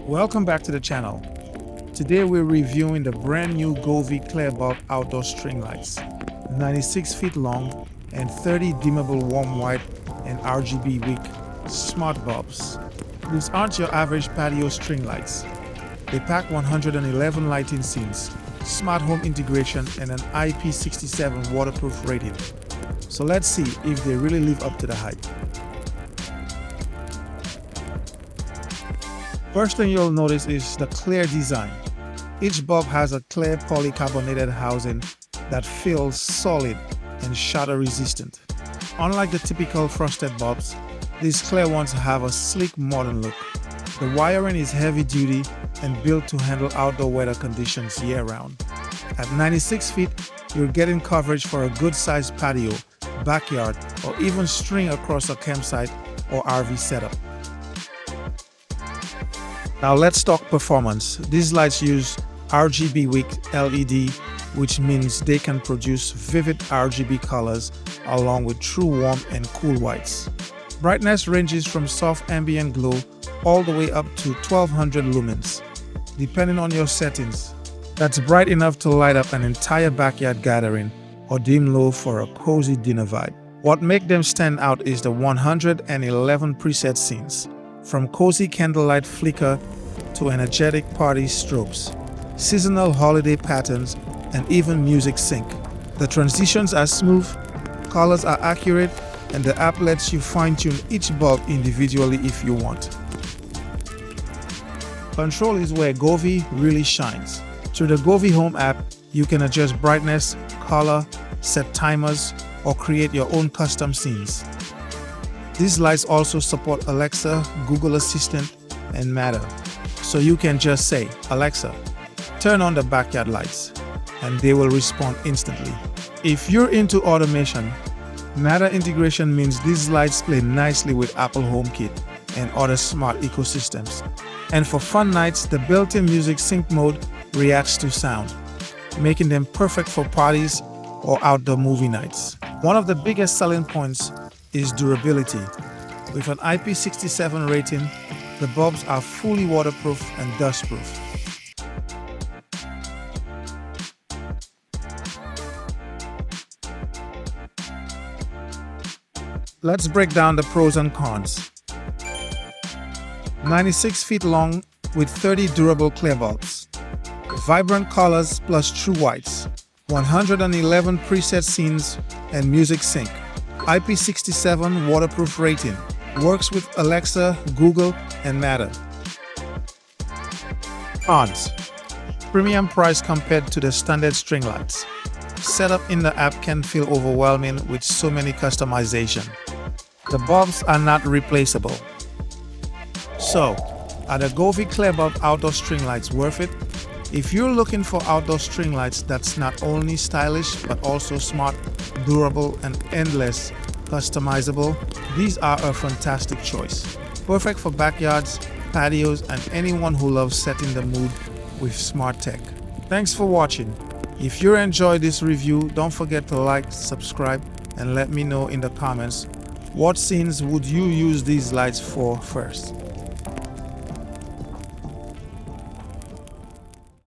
Welcome back to the channel. Today we're reviewing the brand new Govee clear bulb outdoor string lights, 96 feet long and 30 dimmable warm white and RGBWIC smart bulbs. These aren't your average patio string lights. They pack 111 lighting scenes, smart home integration and an IP67 waterproof rating. So let's see if they really live up to the hype. First thing you'll notice is the clear design. Each bulb has a clear polycarbonated housing that feels solid and shatter resistant. Unlike the typical frosted bulbs, these clear ones have a sleek modern look. The wiring is heavy duty and built to handle outdoor weather conditions year round. At 96 feet, you're getting coverage for a good sized patio, backyard, or even string across a campsite or RV setup. Now let's talk performance. These lights use RGBWIC LED, which means they can produce vivid RGB colors along with true warm and cool whites. Brightness ranges from soft ambient glow all the way up to 1200 lumens, depending on your settings. That's bright enough to light up an entire backyard gathering or dim low for a cozy dinner vibe. What makes them stand out is the 111 preset scenes, from cozy candlelight flicker to energetic party strobes, seasonal holiday patterns, and even music sync. The transitions are smooth, colors are accurate, and the app lets you fine-tune each bulb individually if you want. Control is where Govee really shines. Through the Govee Home app, you can adjust brightness, color, set timers, or create your own custom scenes. These lights also support Alexa, Google Assistant, and Matter. So you can just say, "Alexa, turn on the backyard lights," and they will respond instantly. If you're into automation, Matter integration means these lights play nicely with Apple HomeKit and other smart ecosystems. And for fun nights, the built-in music sync mode reacts to sound, making them perfect for parties or outdoor movie nights. One of the biggest selling points is durability. With an IP67 rating, the bulbs are fully waterproof and dustproof. Let's break down the pros and cons. 96 feet long with 30 durable clear bulbs. Vibrant colors plus true whites. 111 preset scenes and music sync. IP67 waterproof rating. Works with Alexa, Google, and Matter. Cons. Premium price compared to the standard string lights. Setup in the app can feel overwhelming with so many customization. The bulbs are not replaceable. So, are the Govee Clear Bulb outdoor string lights worth it? If you're looking for outdoor string lights that's not only stylish but also smart, durable, and endless customizable, these are a fantastic choice. Perfect for backyards, patios, and anyone who loves setting the mood with smart tech. Thanks for watching. If you enjoyed this review, don't forget to like, subscribe, and let me know in the comments what scenes would you use these lights for first.